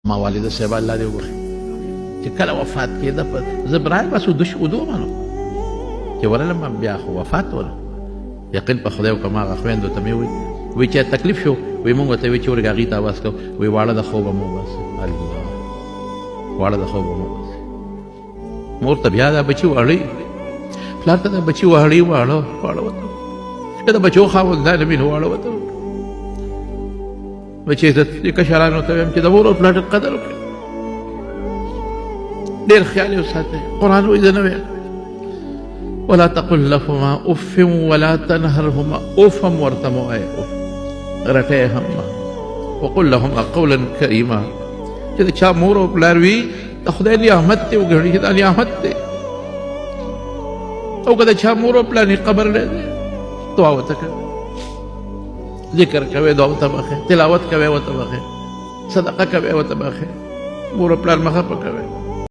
ما والده صاحب الله دې وبخي چې کله وفات کېده په زه برایم بس ودو منو چې ورلم بیا خو وفات وله یقین په خدای وکړه ما هغه خویندو ته مې وی چې تکلیف شو وی مونږ ورته وی چې ورګه هغې ته اواز کوو وی واړه د خوبه مو باسي الله واړه د خوبه مو باسي مور ته بیا دا بچي واړی پلار ته دا بچي واړی واړه ورته که د بچو خاوندان مې نو واړه ورته بچې د کشرانو ته وایم چې د مور او پلار قدر وکړئ ډېر خیال یې وساتئ قرآن وایي زه نه وایم ولا تقل لهما اف ولا تنهرهما اف هم ورته مه وایه اف رټی هم مه وقل لهما قولا کریما چې د چا مور او پلار وي د خدای نعمت دی وګڼي چې دا نعمت دی او که د چا مور او پلار قبر دی دعا ورته کوئ ذکر کوئ دعا ورته بخئ تلاوت کوئ ورته بخئ صدقه کوئ ورته بخئ مور او پلار مه خفه کوئ